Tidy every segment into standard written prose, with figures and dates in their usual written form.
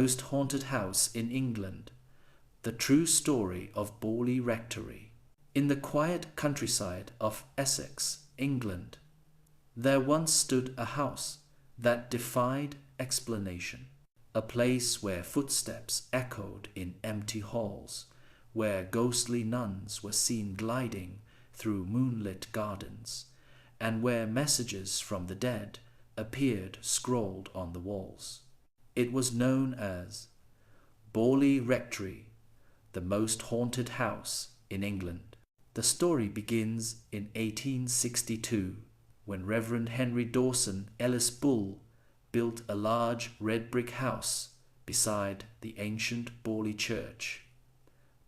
most haunted house in England, the true story of Borley Rectory. In the quiet countryside of Essex, England, there once stood a house that defied explanation, a place where footsteps echoed in empty halls, where ghostly nuns were seen gliding through moonlit gardens, and where messages from the dead appeared scrawled on the walls. It was known as Borley Rectory, the most haunted house in England. The story begins in 1862, when Reverend Henry Dawson Ellis Bull built a large red brick house beside the ancient Borley Church.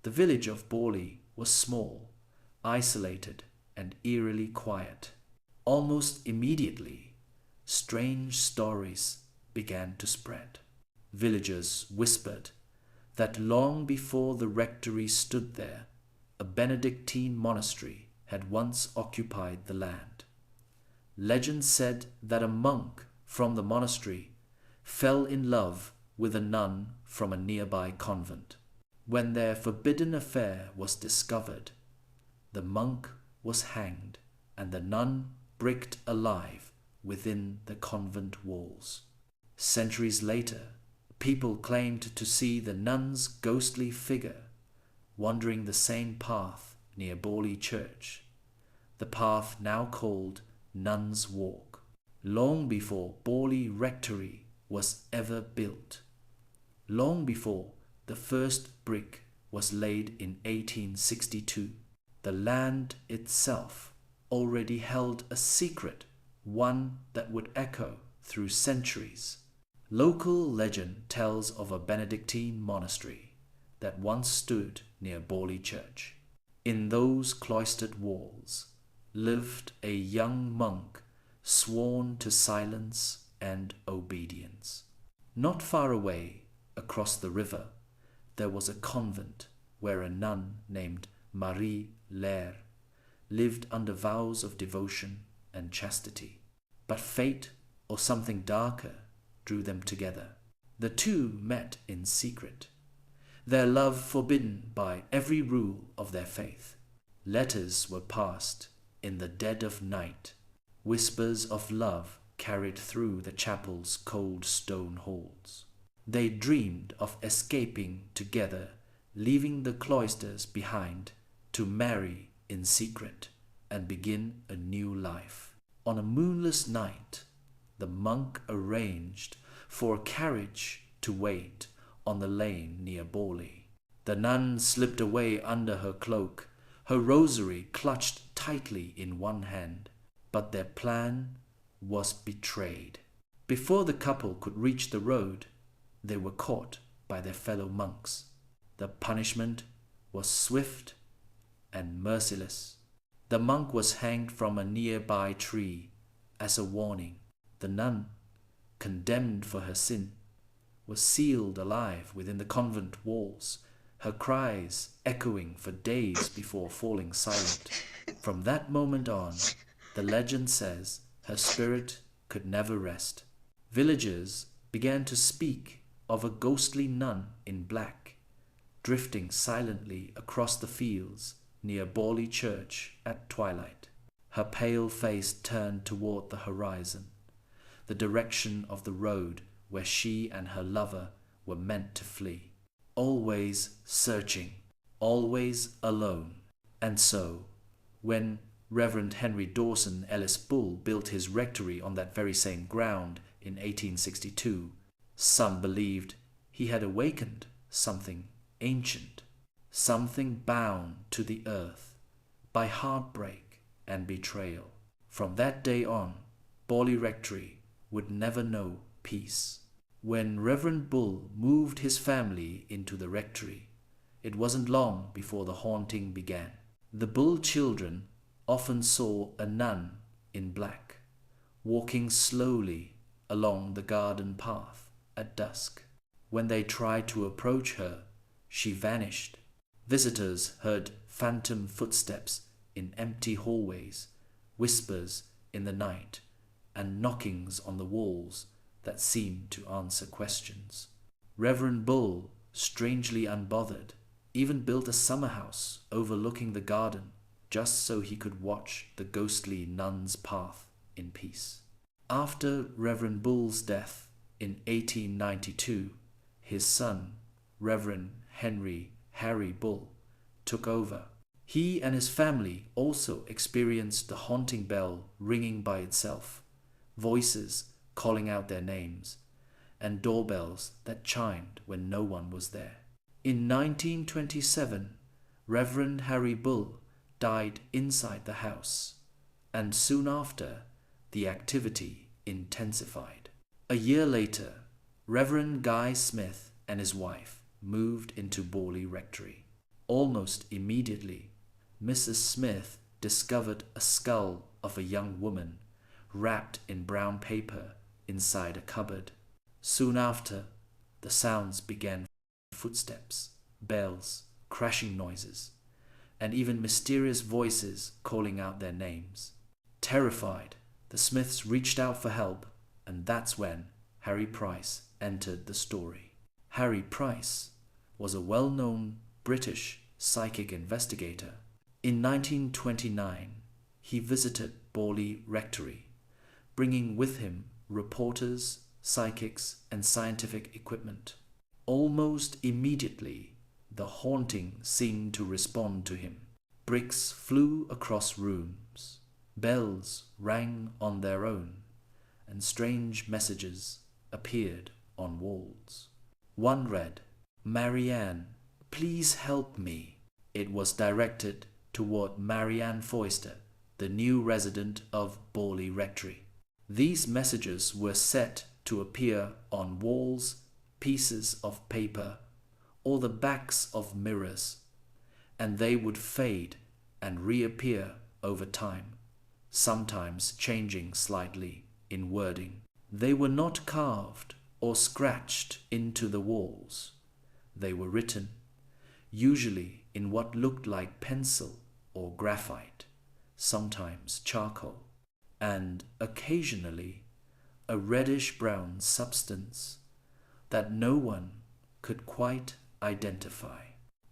The village of Borley was small, isolated, and eerily quiet. Almost immediately, strange stories began to spread. Villagers whispered that long before the rectory stood there, a Benedictine monastery had once occupied the land. Legend said that a monk from the monastery fell in love with a nun from a nearby convent. When their forbidden affair was discovered, the monk was hanged and the nun bricked alive within the convent walls. Centuries later, people claimed to see the nun's ghostly figure wandering the same path near Borley Church, the path now called Nun's Walk, long before Borley Rectory was ever built, long before the first brick was laid in 1862. The land itself already held a secret, one that would echo through centuries. Local legend tells of a Benedictine monastery that once stood near Borley Church. In those cloistered walls lived a young monk sworn to silence and obedience. Not far away, across the river, there was a convent where a nun named Marie Lair lived under vows of devotion and chastity. But fate, or something darker, drew them together. The two met in secret, their love forbidden by every rule of their faith. Letters were passed in the dead of night, whispers of love carried through the chapel's cold stone halls. They dreamed of escaping together, leaving the cloisters behind, to marry in secret and begin a new life. On a moonless night, the monk arranged for a carriage to wait on the lane near Borley. The nun slipped away under her cloak, her rosary clutched tightly in one hand, but their plan was betrayed. Before the couple could reach the road, they were caught by their fellow monks. The punishment was swift and merciless. The monk was hanged from a nearby tree as a warning. The nun, condemned for her sin, was sealed alive within the convent walls, her cries echoing for days before falling silent. From that moment on, the legend says, her spirit could never rest. Villagers began to speak of a ghostly nun in black, drifting silently across the fields near Borley Church at twilight, her pale face turned toward the horizon, the direction of the road where she and her lover were meant to flee. Always searching, always alone. And so, when Reverend Henry Dawson Ellis Bull built his rectory on that very same ground in 1862, some believed he had awakened something ancient, something bound to the earth by heartbreak and betrayal. From that day on, Borley Rectory would never know peace. When Reverend Bull moved his family into the rectory, it wasn't long before the haunting began. The Bull children often saw a nun in black, walking slowly along the garden path at dusk. When they tried to approach her, she vanished. Visitors heard phantom footsteps in empty hallways, whispers in the night, and knockings on the walls that seemed to answer questions. Reverend Bull, strangely unbothered, even built a summer house overlooking the garden just so he could watch the ghostly nun's path in peace. After Reverend Bull's death in 1892, his son, Reverend Henry Harry Bull, took over. He and his family also experienced the haunting bell ringing by itself, voices calling out their names, and doorbells that chimed when no one was there. In 1927, Reverend Harry Bull died inside the house, and soon after, the activity intensified. A year later, Reverend Guy Smith and his wife moved into Borley Rectory. Almost immediately, Mrs. Smith discovered a skull of a young woman wrapped in brown paper inside a cupboard. Soon after, the sounds began: footsteps, bells, crashing noises, and even mysterious voices calling out their names. Terrified, the Smiths reached out for help, and that's when Harry Price entered the story. Harry Price was a well-known British psychic investigator. In 1929, he visited Borley Rectory, bringing with him reporters, psychics, and scientific equipment. Almost immediately, the haunting seemed to respond to him. Bricks flew across rooms, bells rang on their own, and strange messages appeared on walls. One read, "Marianne, please help me." It was directed toward Marianne Foister, the new resident of Borley Rectory. These messages were set to appear on walls, pieces of paper, or the backs of mirrors, and they would fade and reappear over time, sometimes changing slightly in wording. They were not carved or scratched into the walls. They were written, usually in what looked like pencil or graphite, sometimes charcoal, and occasionally a reddish-brown substance that no one could quite identify.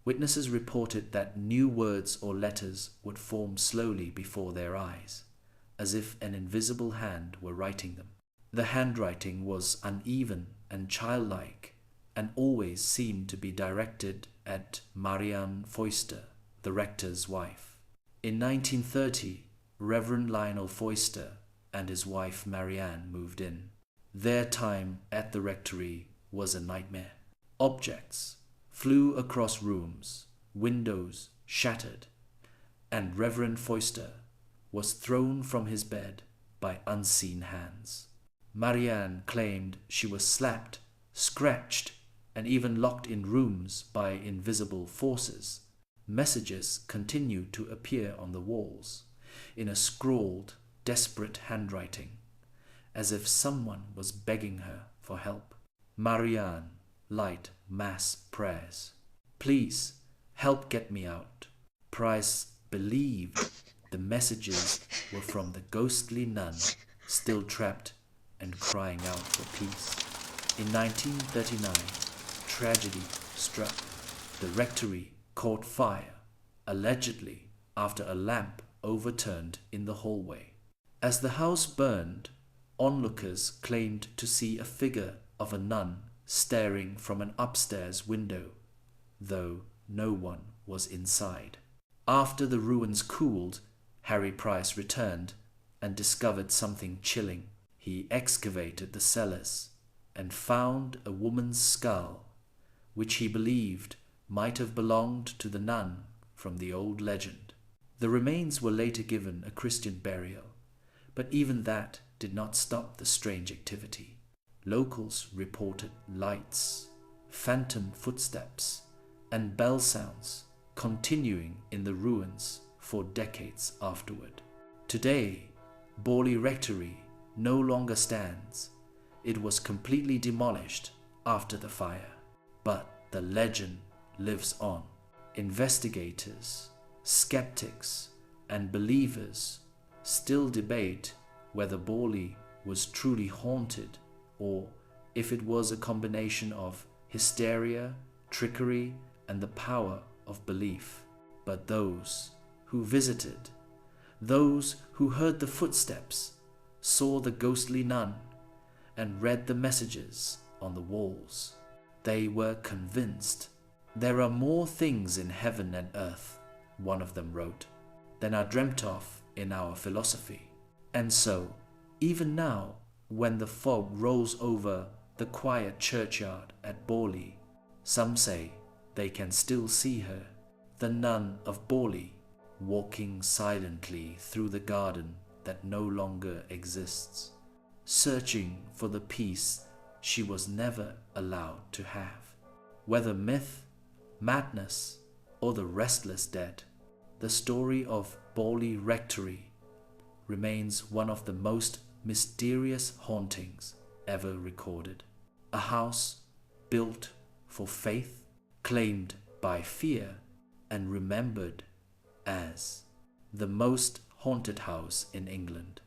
Witnesses reported that new words or letters would form slowly before their eyes, as if an invisible hand were writing them. The handwriting was uneven and childlike, and always seemed to be directed at Marianne Foister, the rector's wife. In 1930, Reverend Lionel Foister and his wife Marianne moved in. Their time at the rectory was a nightmare. Objects flew across rooms, windows shattered, and Reverend Foister was thrown from his bed by unseen hands. Marianne claimed she was slapped, scratched, and even locked in rooms by invisible forces. Messages continued to appear on the walls in a scrawled, desperate handwriting, as if someone was begging her for help. Marianne light mass prayers. "Please help get me out." Price believed the messages were from the ghostly nun still trapped and crying out for peace. In 1939, tragedy struck. The rectory caught fire, allegedly after a lamp overturned in the hallway. As the house burned, onlookers claimed to see a figure of a nun staring from an upstairs window, though no one was inside. After the ruins cooled, Harry Price returned and discovered something chilling. He excavated the cellars and found a woman's skull, which he believed might have belonged to the nun from the old legend. The remains were later given a Christian burial, but even that did not stop the strange activity. Locals reported lights, phantom footsteps, and bell sounds continuing in the ruins for decades afterward. Today, Borley Rectory no longer stands. It was completely demolished after the fire, but the legend lives on. Investigators, skeptics, and believers still debate whether Borley was truly haunted or if it was a combination of hysteria, trickery, and the power of belief. But those who visited, those who heard the footsteps, saw the ghostly nun, and read the messages on the walls, they were convinced. "There are more things in heaven and earth," one of them wrote, "than are dreamt of in our philosophy." And so, even now, when the fog rolls over the quiet churchyard at Borley, some say they can still see her, the nun of Borley, walking silently through the garden that no longer exists, searching for the peace she was never allowed to have. Whether myth, madness, or the restless dead, the story of Borley Rectory remains one of the most mysterious hauntings ever recorded. A house built for faith, claimed by fear, and remembered as the most haunted house in England.